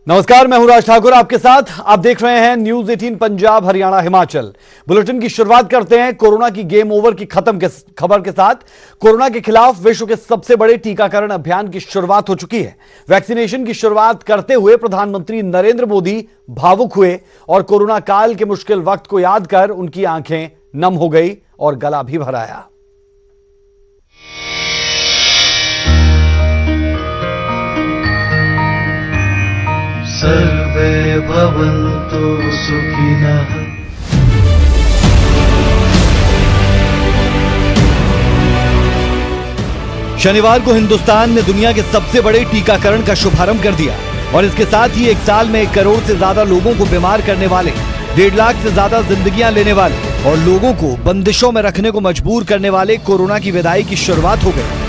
नमस्कार, मैं हूं राज ठाकुर आपके साथ। आप देख रहे हैं न्यूज 18 पंजाब हरियाणा हिमाचल। बुलेटिन की शुरुआत करते हैं कोरोना की गेम ओवर की खबर के साथ। कोरोना के खिलाफ विश्व के सबसे बड़े टीकाकरण अभियान की शुरुआत हो चुकी है। वैक्सीनेशन की शुरुआत करते हुए प्रधानमंत्री नरेंद्र मोदी भावुक हुए और कोरोना काल के मुश्किल वक्त को याद कर उनकी आंखें नम हो गई और गला भी भर आया। सर्वे भवन्तु सुखिनः। शनिवार को हिंदुस्तान ने दुनिया के सबसे बड़े टीकाकरण का शुभारंभ कर दिया और इसके साथ ही एक साल में 1 करोड़ से ज्यादा लोगों को बीमार करने वाले, 1.5 लाख से ज्यादा जिंदगियां लेने वाले और लोगों को बंदिशों में रखने को मजबूर करने वाले कोरोना की विदाई की शुरुआत हो गई।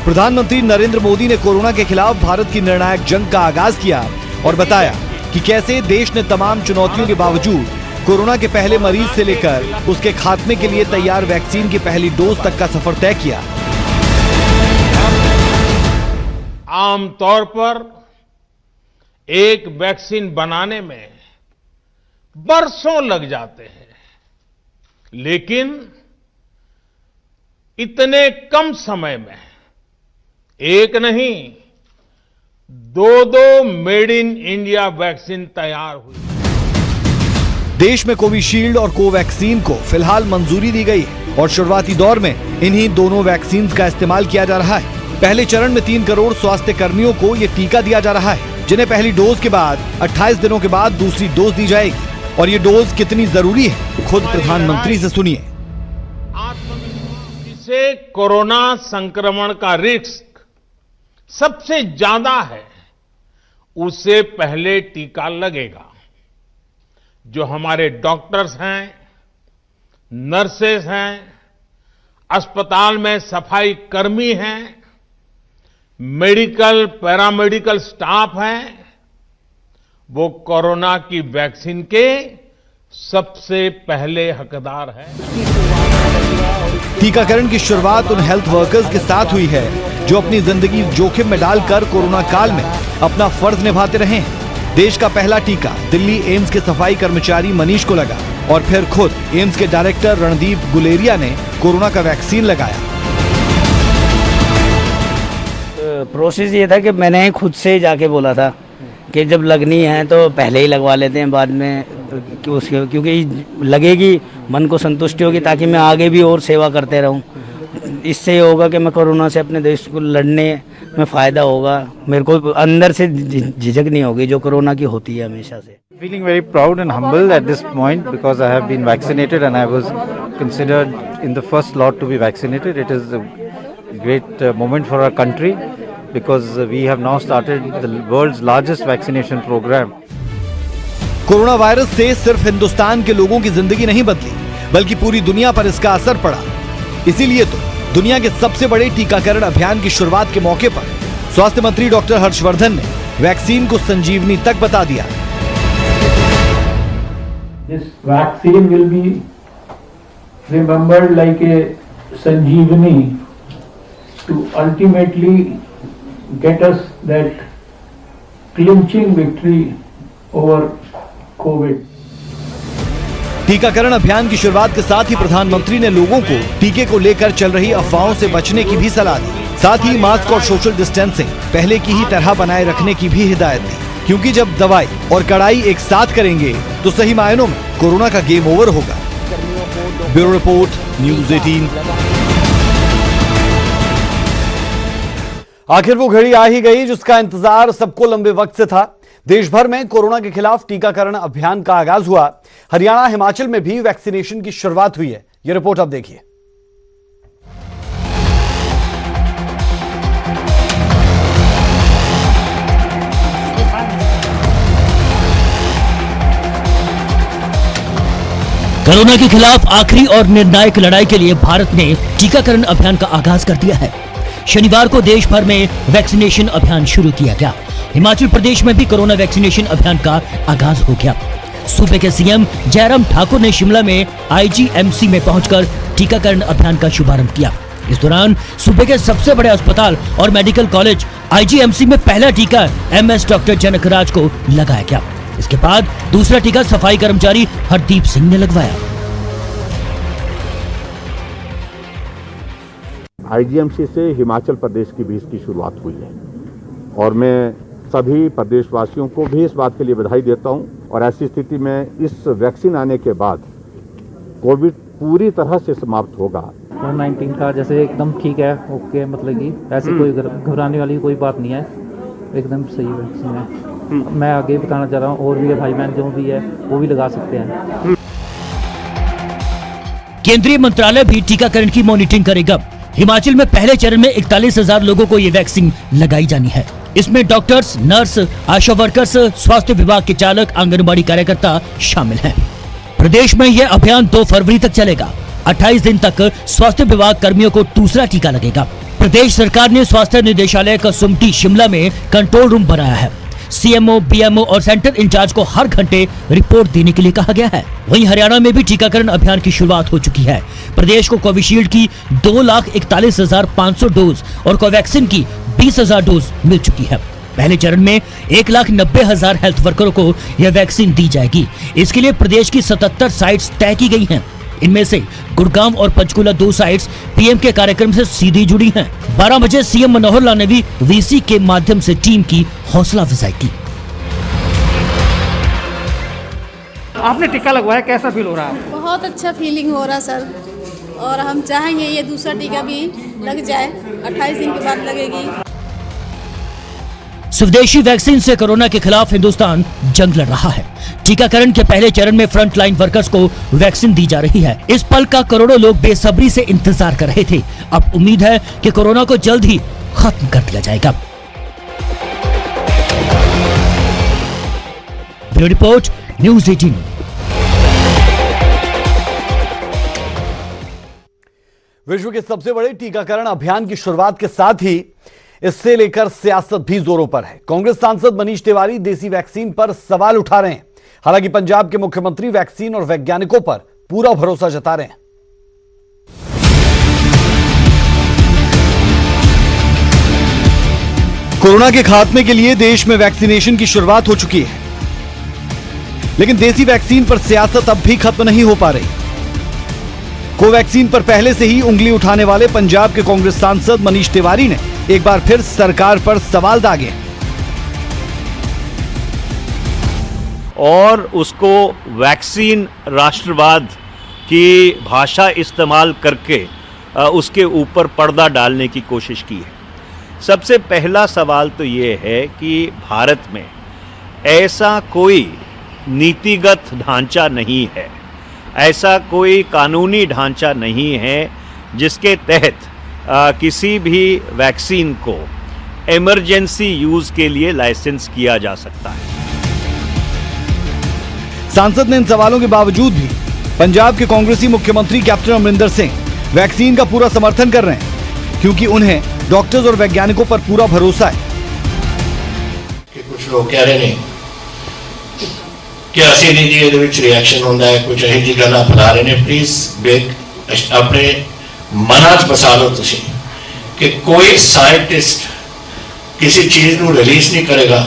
प्रधानमंत्री नरेंद्र मोदी ने कोरोना के खिलाफ भारत की निर्णायक जंग का आगाज किया और बताया कि कैसे देश ने तमाम चुनौतियों के बावजूद कोरोना के पहले मरीज से लेकर उसके खात्मे के लिए तैयार वैक्सीन की पहली डोज तक का सफर तय किया। आमतौर पर एक वैक्सीन बनाने में बरसों लग जाते हैं, लेकिन इतने कम समय में एक नहीं, 2 मेड इन इंडिया वैक्सीन तैयार हुई। देश में कोविशील्ड और कोवैक्सीन को फिलहाल मंजूरी दी गई है और शुरुआती दौर में इन्हीं दोनों वैक्सीन का इस्तेमाल किया जा रहा है। पहले चरण में 3 करोड़ स्वास्थ्य कर्मियों को ये टीका दिया जा रहा है, जिन्हें पहली डोज के बाद 28 दिनों के बाद दूसरी डोज दी जाएगी। और ये डोज कितनी जरूरी है, खुद प्रधानमंत्री से सुनिए। जिसे कोरोना संक्रमण का रिस्क सबसे ज्यादा है, उसे पहले टीका लगेगा। जो हमारे डॉक्टर्स हैं, नर्सेस हैं, अस्पताल में सफाई कर्मी हैं, मेडिकल पैरामेडिकल स्टाफ हैं, वो कोरोना की वैक्सीन के सबसे पहले हकदार हैं। टीकाकरण की शुरुआत उन हेल्थ वर्कर्स के साथ हुई है जो अपनी जिंदगी जोखिम में डालकर कोरोना काल में अपना फर्ज निभाते रहे हैं। देश का पहला टीका दिल्ली एम्स के सफाई कर्मचारी मनीष को लगा और फिर खुद एम्स के डायरेक्टर रणदीप गुलेरिया ने कोरोना का वैक्सीन लगाया। प्रोसेस ये था कि मैंने खुद से जाके बोला था कि जब लगनी है तो पहले ही लगवा लेते हैं, बाद में क्योंकि लगेगी, मन को संतुष्टि होगी, ताकि मैं आगे भी और सेवा करते रहूं। इससे होगा कि मैं कोरोना से अपने देश को लड़ने में फ़ायदा होगा। मेरे को अंदर से झिझक नहीं होगी जो कोरोना की होती है हमेशा से। Feeling very proud and humble at this point because I have been vaccinated and I was considered in the first lot to be vaccinated. It is a great moment for our country because we have now started the world's largest vaccination program. Corona virus से सिर्फ हिंदुस्तान के लोगों की जिंदगी नहीं बदली, बल्कि पूरी दुनिया पर इसका असर पड़ा। इसीलिए तो दुनिया के सबसे बड़े टीकाकरण अभियान की शुरुआत के मौके पर स्वास्थ्य मंत्री डॉक्टर हर्षवर्धन ने वैक्सीन को संजीवनी तक बता दिया। This vaccine will be remembered like a sanjeevani to ultimately get us that clinching victory over COVID. टीकाकरण अभियान की शुरुआत के साथ ही प्रधानमंत्री ने लोगों को टीके को लेकर चल रही अफवाहों से बचने की भी सलाह दी। साथ ही मास्क और सोशल डिस्टेंसिंग पहले की ही तरह बनाए रखने की भी हिदायत दी, क्योंकि जब दवाई और कड़ाई एक साथ करेंगे तो सही मायनों में कोरोना का गेम ओवर होगा। Bureau report, news 18। आखिर वो घड़ी आ ही गई जिसका इंतजार सबको लंबे वक्त से था। देश भर में कोरोना के खिलाफ टीकाकरण अभियान का आगाज हुआ। हरियाणा, हिमाचल में भी वैक्सीनेशन की शुरुआत हुई है। ये रिपोर्ट आप देखिए। कोरोना के खिलाफ आखिरी और निर्णायक लड़ाई के लिए भारत ने टीकाकरण अभियान का आगाज कर दिया है। शनिवार को देश भर में वैक्सीनेशन अभियान शुरू किया गया। हिमाचल प्रदेश में भी कोरोना वैक्सीनेशन अभियान का आगाज हो गया। सूबे के सीएम जयराम ठाकुर ने शिमला में आईजीएमसी में पहुंचकर टीकाकरण अभियान का शुभारंभ किया। इस दौरान सूबे के सबसे बड़े अस्पताल और मेडिकल कॉलेज आईजीएमसी में पहला टीका एमएस डॉक्टर जनकराज को लगाया गया। इसके बाद दूसरा टीका सफाई कर्मचारी हरदीप सिंह ने लगवाया। आईजीएमसी से हिमाचल प्रदेश की भी इसकी शुरुआत हुई है और मैं सभी प्रदेशवासियों को भी इस बात के लिए बधाई देता हूं और ऐसी स्थिति में इस वैक्सीन आने के बाद कोविड पूरी तरह से समाप्त होगा। कोविड-19 का जैसे एकदम ठीक है, ओके, मतलब कि ऐसे कोई घबराने वाली कोई बात नहीं है, एकदम सही वैक्सीन है। मैं आगे बताना चाह रहा हूँ और भी है भाई बहन जो भी है वो भी लगा सकते हैं। केंद्रीय मंत्रालय भी टीकाकरण की मॉनिटरिंग करेगा। हिमाचल में पहले चरण में 41,000 लोगों को ये वैक्सीन लगाई जानी है। इसमें डॉक्टर्स, नर्स, आशा वर्कर्स, स्वास्थ्य विभाग के चालक, आंगनबाड़ी कार्यकर्ता शामिल हैं। प्रदेश में यह अभियान 2 फरवरी तक चलेगा। 28 दिन तक स्वास्थ्य विभाग कर्मियों को दूसरा टीका लगेगा। प्रदेश सरकार ने स्वास्थ्य निदेशालय कसुम्पटी शिमला में कंट्रोल रूम बनाया है। सीएमओ, बीएमओ और सेंटर इंचार्ज को हर घंटे रिपोर्ट देने के लिए कहा गया है। वहीं हरियाणा में भी टीकाकरण अभियान की शुरुआत हो चुकी है। प्रदेश को कोविशील्ड की 2,41,500 डोज और कोवैक्सीन की 20,000 डोज मिल चुकी है। पहले चरण में 1,90,000 हेल्थ वर्करों को यह वैक्सीन दी जाएगी। इसके लिए प्रदेश की 77 साइट्स तय की गई हैं। इनमें से गुड़गांव और पंचकूला 2 साइट्स पीएम के कार्यक्रम से सीधी जुड़ी हैं। 12 बजे सीएम मनोहर लाल ने भी वीसी के माध्यम से टीम की हौसला अफजाई की। आपने टीका लगवाया, कैसा फील हो रहा है? बहुत अच्छा फीलिंग हो रहा सर, और हम चाहेंगे ये दूसरा टीका भी लग जाए। 28 दिन के बाद लगेगी। स्वदेशी वैक्सीन से कोरोना के खिलाफ हिंदुस्तान जंग लड़ रहा है। टीकाकरण के पहले चरण में फ्रंट लाइन वर्कर्स को वैक्सीन दी जा रही है। इस पल का करोड़ों लोग बेसब्री से इंतजार कर रहे थे। अब उम्मीद है कि कोरोना को जल्द ही खत्म कर दिया जाएगा। Bureau report, news 18। विश्व के सबसे बड़े टीकाकरण अभियान की शुरुआत के साथ ही इससे लेकर सियासत भी जोरों पर है। कांग्रेस सांसद मनीष तिवारी देसी वैक्सीन पर सवाल उठा रहे हैं। हालांकि पंजाब के मुख्यमंत्री वैक्सीन और वैज्ञानिकों पर पूरा भरोसा जता रहे हैं। कोरोना के खात्मे के लिए देश में वैक्सीनेशन की शुरुआत हो चुकी है, लेकिन देसी वैक्सीन पर सियासत अब भी खत्म नहीं हो पा रही। कोवैक्सीन पर पहले से ही उंगली उठाने वाले पंजाब के कांग्रेस सांसद मनीष तिवारी ने एक बार फिर सरकार पर सवाल दागे और उसको वैक्सीन राष्ट्रवाद की भाषा इस्तेमाल करके उसके ऊपर पर्दा डालने की कोशिश की है। सबसे पहला सवाल तो ये है कि भारत में ऐसा कोई नीतिगत ढांचा नहीं है, ऐसा कोई कानूनी ढांचा नहीं है जिसके तहत किसी भी वैक्सीन को इमरजेंसी यूज के लिए लाइसेंस किया जा सकता है। सांसद ने इन सवालों के बावजूद भी पंजाब के कांग्रेसी मुख्यमंत्री कैप्टन अमरिंदर सिंह वैक्सीन का पूरा समर्थन कर रहे हैं, क्योंकि उन्हें डॉक्टर्स और वैज्ञानिकों पर पूरा भरोसा है। कि कुछ लोग कह रहे हैं कि असि नहीं जी ਇਹਦੇ ਵਿੱਚ रिएक्शन ਹੁੰਦਾ है, कुछ ਇਹੀ जी ਗੱਲਾਂ फैला रहे हैं। प्लीज अपने मना च बसा लो तुसी कि कोई साइंटिस्ट किसी चीज को रिलीज नहीं करेगा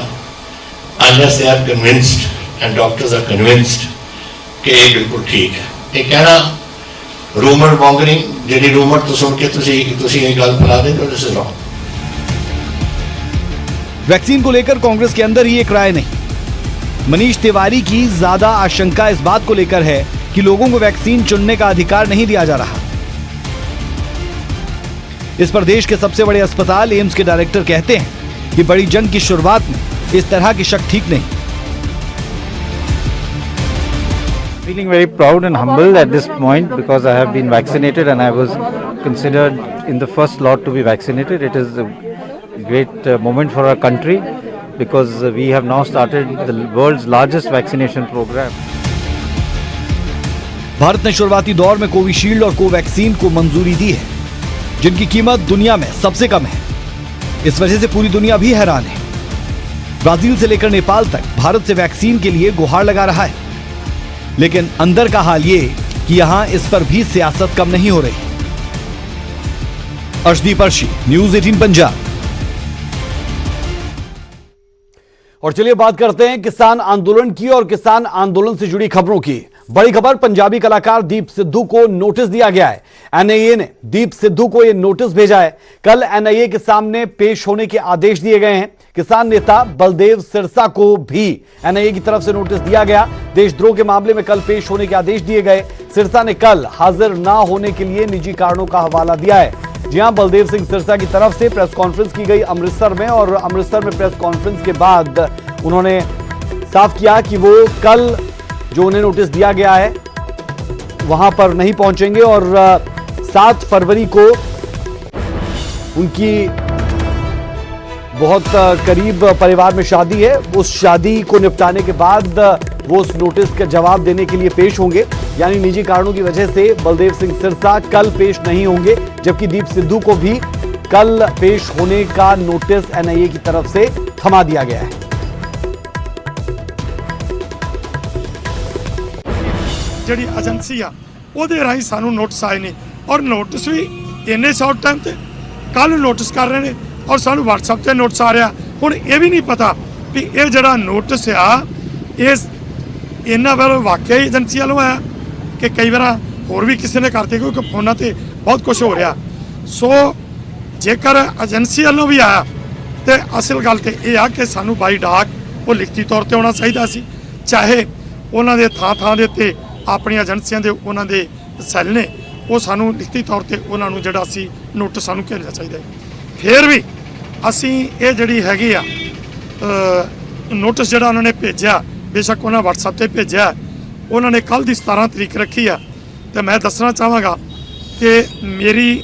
unless they are convinced and doctors are convinced कि ये बिल्कुल ठीक है। ये कहना रूमर मॉन्गरिंग, जी रूमर तो सुन के तुसी ये गल फैला दे तो दिस इज रॉन्ग। वैक्सीन को लेकर कांग्रेस के अंदर ही एक राय नहीं। मनीष तिवारी की ज्यादा आशंका इस बात को लेकर है कि लोगों को वैक्सीन चुनने का अधिकार नहीं दिया जा रहा। इस पर देश के सबसे बड़े अस्पताल एम्स के डायरेक्टर कहते हैं कि बड़ी जंग की शुरुआत में इस तरह की शक ठीक नहीं। Feeling very proud and humble at this point because I have been vaccinated and I was considered in the first lot to be vaccinated. It is a great moment for our country because we have now started the world's largest vaccination program. Bharat ने शुरुआती दौर में Covishield और Covaxin को मंजूरी दी है, जिनकी कीमत दुनिया में सबसे कम है। इस वजह से पूरी दुनिया भी हैरान है। ब्राजील से लेकर नेपाल तक भारत से वैक्सीन के लिए गुहार लगा रहा है, लेकिन अंदर का हाल ये कि यहां इस पर भी सियासत कम नहीं हो रही। अर्शदीप अर्शी, न्यूज 18 पंजाब। और चलिए बात करते हैं किसान आंदोलन की और किसान आंदोलन से जुड़ी खबरों की। बड़ी खबर, पंजाबी कलाकार दीप सिद्धू को नोटिस दिया गया है। एनआईए ने दीप सिद्धू को यह नोटिस भेजा है। कल एनआईए के सामने पेश होने के आदेश दिए गए हैं। किसान नेता बलदेव सिरसा को भी एनआईए की तरफ से नोटिस दिया गया। देशद्रोह के मामले में कल पेश होने के आदेश दिए गए। सिरसा ने कल हाजिर ना होने के लिए निजी कारणों का हवाला दिया है। जी हां, बलदेव सिंह सिरसा की तरफ से प्रेस कॉन्फ्रेंस की गई अमृतसर में, और अमृतसर में प्रेस कॉन्फ्रेंस के बाद उन्होंने साफ किया कि वो कल जो उन्हें नोटिस दिया गया है वहां पर नहीं पहुंचेंगे और 7 फरवरी को उनकी बहुत करीब परिवार में शादी है। उस शादी को निपटाने के बाद वो उस नोटिस का जवाब देने के लिए पेश होंगे। यानी निजी कारणों की वजह से बलदेव सिंह सिरसा कल पेश नहीं होंगे, जबकि दीप सिद्धू को भी कल पेश होने का नोटिस एनआईए की तरफ से थमा दिया गया है। ਜਿਹੜੀ ਏਜੰਸੀ ਆ ਉਹਦੇ ਰਾਹੀਂ ਸਾਨੂੰ ਨੋਟਿਸ ਆਏ ਨੇ, ਔਰ ਨੋਟਿਸ ਵੀ ਇੰਨੇ ਸ਼ਾਰਟ ਟਾਈਮ ਤੇ ਕੱਲ ਨੋਟਿਸ ਕਰ ਰਹੇ ਨੇ, ਔਰ ਸਾਨੂੰ WhatsApp ਤੇ ਨੋਟਿਸ ਆ ਰਿਹਾ। ਹੁਣ ਇਹ ਵੀ ਨਹੀਂ ਪਤਾ ਵੀ ਇਹ ਜਿਹੜਾ ਨੋਟਿਸ ਆ ਇਸ ਇਹਨਾਂ ਵੱਲੋਂ ਵਾਕਿਆ ਹੀ ਏਜੰਸੀ ਵੱਲੋਂ ਆਇਆ ਕਿ ਕਈ ਵਾਰ ਹੋਰ ਵੀ ਕਿਸੇ ਨੇ ਕਰਤੇ, ਕਿਉਂਕਿ ਫੋਨਾਂ ਤੇ ਬਹੁਤ ਕੁਝ ਹੋ ਰਿਹਾ। ਸੋ ਜੇਕਰ ਏਜੰਸੀ ਵੱਲੋਂ ਵੀ ਆਇਆ ਤੇ ਅਸਲ ਗੱਲ ਤੇ ਇਹ ਆ ਕਿ ਸਾਨੂੰ ਬਾਈ ਡਾਕ ਉਹ ਲਿਖਤੀ ਤੌਰ ਤੇ ਆਉਣਾ ਚਾਹੀਦਾ ਸੀ, ਚਾਹੇ ਉਹਨਾਂ ਦੇ ਥਾਂ ਦੇ ਉੱਤੇ ਆਪਣੀਆਂ ਏਜੰਸੀਆਂ ਦੇ ਉਹਨਾਂ ਦੇ ਸੈੱਲ ਨੇ, ਉਹ ਸਾਨੂੰ ਲਿਖਤੀ ਤੌਰ ਤੇ ਉਹਨਾਂ ਨੂੰ ਜਿਹੜਾ ਅਸੀਂ ਨੋਟਿਸ ਸਾਨੂੰ ਭੇਜਣਾ ਚਾਹੀਦਾ ਹੈ। ਫਿਰ ਵੀ ਅਸੀਂ ਇਹ ਜਿਹੜੀ ਹੈਗੀ ਆ ਨੋਟਿਸ ਜਿਹੜਾ ਉਹਨਾਂ ਨੇ ਭੇਜਿਆ, ਬੇਸ਼ੱਕ ਉਹਨਾਂ WhatsApp ਤੇ ਭੇਜਿਆ, ਉਹਨਾਂ ਨੇ ਕੱਲ ਦੀ 17 ਤਰੀਕ ਰੱਖੀ ਆ। ਤੇ ਮੈਂ ਦੱਸਣਾ ਚਾਹਾਂਗਾ ਕਿ ਮੇਰੀ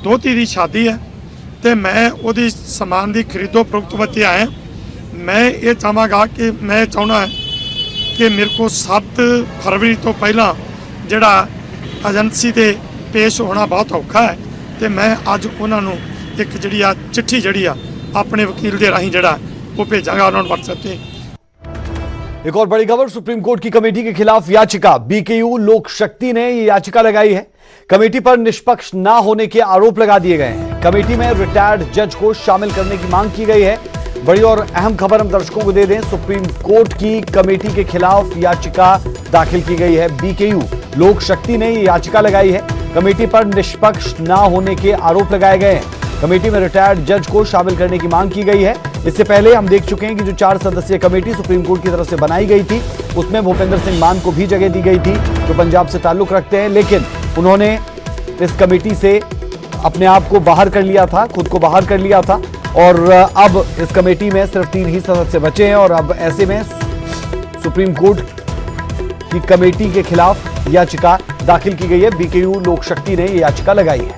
ਦੋਤੀ ਦੀ ਸ਼ਾਦੀ ਹੈ ਤੇ ਮੈਂ ਉਹਦੀ ਸਮਾਨ ਦੀ ਖਰੀਦੋ ਫਰੋਖਤ ਵਾਸਤੇ ਆਇਆ। ਮੈਂ ਇਹ ਚਾਹਾਂਗਾ ਕਿ ਮੈਂ ਚਾਹੁੰਦਾ कि मेरे को 7 फरवरी तो पहला जड़ा एजेंसी ते पेश होना बहुत औखा है, तो मैं अज उन्होंने एक जी चिट्ठी जी अपने वकील के राही जड़ा वो भेजांगा उन्होंने WhatsApp पे। एक और बड़ी खबर, सुप्रीम कोर्ट की कमेटी के खिलाफ याचिका। बीकेयू लोक शक्ति ने ये याचिका लगाई है। कमेटी पर निष्पक्ष ना होने के आरोप लगा दिए गए हैं। कमेटी में रिटायर्ड जज को शामिल करने की मांग की गई है। बड़ी और अहम खबर हम दर्शकों को दे दें, सुप्रीम कोर्ट की कमेटी के खिलाफ याचिका दाखिल की गई है। बीकेयू लोक शक्ति ने ये याचिका लगाई है। कमेटी पर निष्पक्ष ना होने के आरोप लगाए गए हैं। कमेटी में रिटायर्ड जज को शामिल करने की मांग की गई है। इससे पहले हम देख चुके हैं कि जो 4 सदस्यीय कमेटी सुप्रीम कोर्ट की तरफ से बनाई गई थी, उसमें भूपेंद्र सिंह मान को भी जगह दी गई थी, जो पंजाब से ताल्लुक रखते हैं, लेकिन उन्होंने इस कमेटी से अपने आप को बाहर कर लिया था, खुद को बाहर कर लिया था, और अब इस कमेटी में सिर्फ 3 ही सदस्य बचे हैं। और अब ऐसे में सुप्रीम कोर्ट की कमेटी के खिलाफ याचिका दाखिल की गई है। बीकेयू लोक शक्ति ने यह याचिका लगाई है।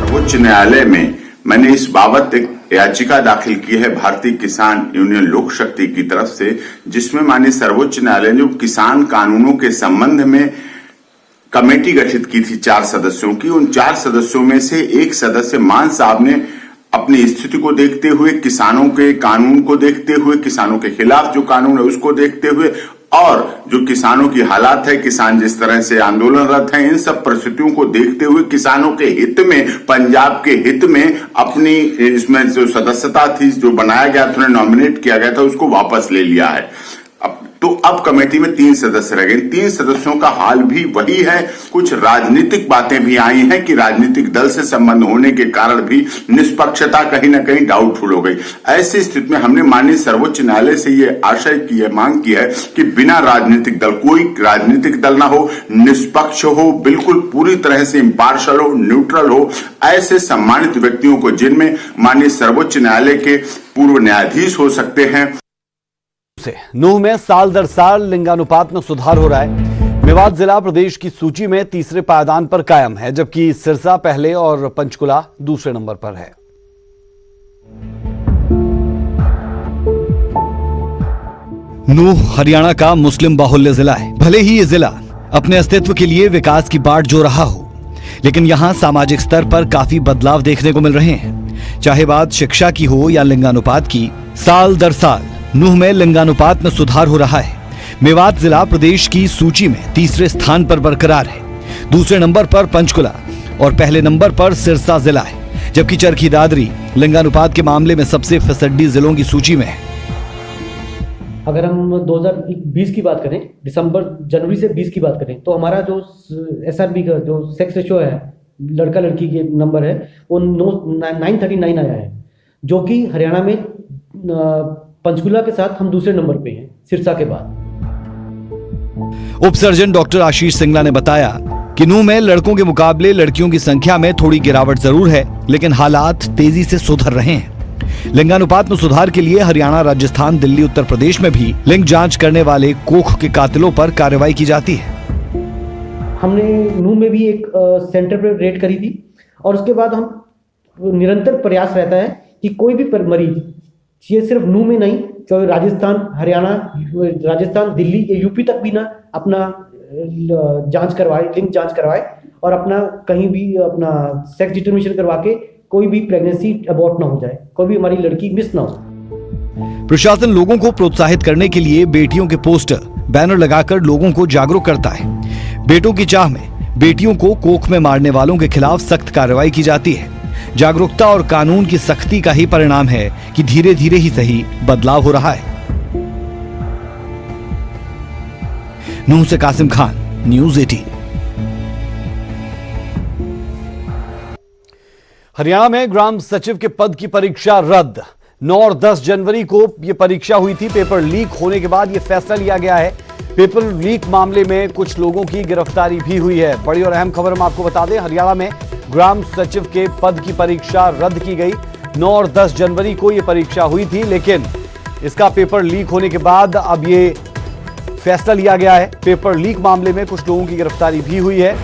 सर्वोच्च न्यायालय में मैंने इस बाबत एक याचिका दाखिल की है भारतीय किसान यूनियन लोक शक्ति की तरफ से, जिसमें माननीय सर्वोच्च न्यायालय ने किसान कानूनों के संबंध में कमेटी गठित की थी 4 सदस्यों की। उन 4 सदस्यों में से एक सदस्य मान साहब ने अपनी स्थिति को देखते हुए, किसानों के कानून को देखते हुए, किसानों के खिलाफ जो कानून है उसको देखते हुए, और जो किसानों की हालात है, किसान जिस तरह से आंदोलनरत हैं, इन सब परिस्थितियों को देखते हुए किसानों के हित में, पंजाब के हित में अपनी इसमें जो सदस्यता थी, जो बनाया गया था, उन्हें नॉमिनेट किया गया था, उसको वापस ले लिया है। तो अब कमेटी में 3 सदस्य रह गए। 3 सदस्यों का हाल भी वही है। कुछ राजनीतिक बातें भी आई हैं कि राजनीतिक दल से संबंध होने के कारण भी निष्पक्षता कहीं ना कहीं डाउटफुल हो गई। ऐसी स्थिति में हमने माननीय सर्वोच्च न्यायालय से ये आशय की है, मांग की है कि बिना राजनीतिक दल, कोई राजनीतिक दल ना हो, निष्पक्ष हो, बिल्कुल पूरी तरह से इम्पार्शल हो, न्यूट्रल हो, ऐसे सम्मानित व्यक्तियों को, जिनमें माननीय सर्वोच्च न्यायालय के पूर्व न्यायाधीश हो सकते हैं। नूह में साल दर साल लिंगानुपात में सुधार हो रहा है। मेवात जिला प्रदेश की सूची में 3रे पायदान पर कायम है, जबकि सिरसा पहले और पंचकुला दूसरे नंबर पर है। नूह हरियाणा का मुस्लिम बाहुल्य जिला है। भले ही ये जिला अपने अस्तित्व के लिए विकास की बाट जो रहा हो, लेकिन यहां सामाजिक स्तर पर काफी बदलाव देखने को मिल रहे हैं। चाहे बात शिक्षा की हो या लिंगानुपात की, साल दर साल नूह में लिंगानुपात में सुधार हो रहा है। मेवात जिला प्रदेश की सूची में तीसरे स्थान पर बरकरार है। दूसरे नंबर पर पंचकुला और पहले नंबर पर सिरसा जिला है, जबकि चरखी दादरी लिंगानुपात के मामले में सबसे फिसड्डी जिलों की सूची में है। अगर हम 2020 की बात करें, जनवरी से 20 की बात करें, तो हमारा जो SRB का जो सेक्स रेशियो है, लड़का लड़की के नंबर है, वो 939 आया है, जो कि हरियाणा में पंचकुला के साथ हम दूसरे नंबर पे हैं, सिरसा के बाद। उप सर्जन डॉक्टर आशीष सिंगला ने बताया कि नूंह में लड़कों के मुकाबले लड़कियों की संख्या में थोड़ी गिरावट जरूर है, लेकिन हालात तेजी से सुधर रहे हैं। लिंगानुपात में सुधार के लिए हरियाणा, राजस्थान, दिल्ली, उत्तर प्रदेश में भी लिंग जांच करने वाले कोख के कातिलों पर कार्रवाई की जाती है। हमने नूंह में भी एक सेंटर पर रेड करी थी, और उसके बाद हम निरंतर प्रयास रहता है कि कोई भी मरीज, ये सिर्फ नूंह में नहीं, चाहे राजस्थान, हरियाणा, राजस्थान, दिल्ली या यूपी तक भी ना अपना जांच करवाए, लिंग जांच करवाए, और अपना कहीं भी अपना सेक्स डिटर्मिनेशन करवा के कोई भी प्रेगनेंसी अबॉर्ट ना हो जाए, कोई भी हमारी लड़की मिस ना हो। प्रशासन लोगों को प्रोत्साहित करने के लिए बेटियों के पोस्टर, बैनर लगाकर लोगों को जागरूक करता है। बेटों की चाह में बेटियों को कोख में मारने वालों के खिलाफ सख्त कार्रवाई की जाती है। जागरूकता और कानून की सख्ती का ही परिणाम है कि धीरे धीरे ही सही बदलाव हो रहा है। नूंह से कासिम खान, न्यूज़ 18। हरियाणा में ग्राम सचिव के पद की परीक्षा रद्द। 9 और 10 जनवरी को यह परीक्षा हुई थी। पेपर लीक होने के बाद यह फैसला लिया गया है। पेपर लीक मामले में कुछ लोगों की गिरफ्तारी भी हुई है। बड़ी और अहम खबर हम आपको बता दें, हरियाणा में ग्राम सचिव के पद की परीक्षा रद्द की गई। 9 और 10 जनवरी को यह परीक्षा हुई थी, लेकिन इसका पेपर लीक होने के बाद अब ये फैसला लिया गया है। पेपर लीक मामले में कुछ लोगों की गिरफ्तारी भी हुई है।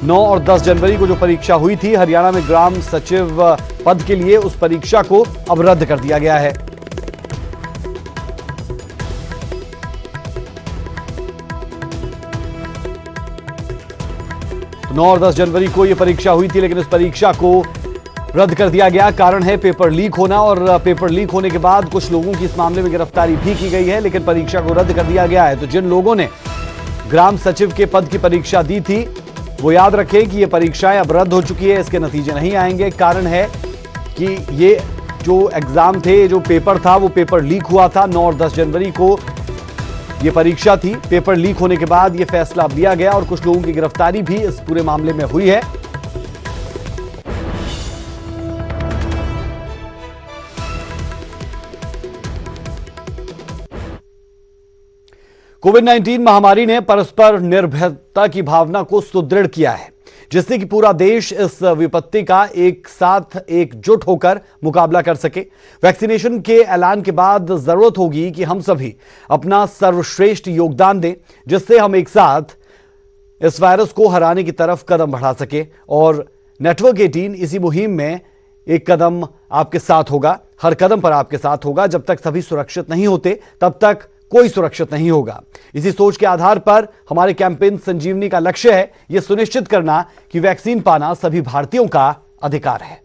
9 और 10 जनवरी को जो परीक्षा हुई थी हरियाणा में ग्राम सचिव पद के लिए, उस परीक्षा को अब रद्द कर दिया गया है। तो 9 और 10 जनवरी को यह परीक्षा हुई थी, लेकिन इस परीक्षा को रद्द कर दिया गया। कारण है पेपर लीक होना, और पेपर लीक होने के बाद कुछ लोगों की इस मामले में गिरफ्तारी भी की गई है, लेकिन परीक्षा को रद्द कर दिया गया है। तो जिन लोगों ने ग्राम सचिव के पद की परीक्षा दी थी, वो याद रखें कि ये परीक्षाएं अब रद्द हो चुकी है, इसके नतीजे नहीं आएंगे। कारण है कि ये जो एग्जाम थे, जो पेपर था, वो पेपर लीक हुआ था। 9 और 10 जनवरी को ये परीक्षा थी। पेपर लीक होने के बाद ये फैसला लिया गया और कुछ लोगों की गिरफ्तारी भी इस पूरे मामले में हुई है। कोविड-19 महामारी ने परस्पर निर्भरता की भावना को सुदृढ़ किया है, जिससे कि पूरा देश इस विपत्ति का एक साथ एकजुट होकर मुकाबला कर सके। वैक्सीनेशन के ऐलान के बाद जरूरत होगी कि हम सभी अपना सर्वश्रेष्ठ योगदान दें, जिससे हम एक साथ इस वायरस को हराने की तरफ कदम बढ़ा सके। और नेटवर्क 18 इसी मुहिम में एक कदम आपके साथ होगा, हर कदम पर आपके साथ होगा। जब तक सभी सुरक्षित नहीं होते, तब तक कोई सुरक्षित नहीं होगा। इसी सोच के आधार पर हमारे कैंपेन संजीवनी का लक्ष्य है यह सुनिश्चित करना कि वैक्सीन पाना सभी भारतीयों का अधिकार है।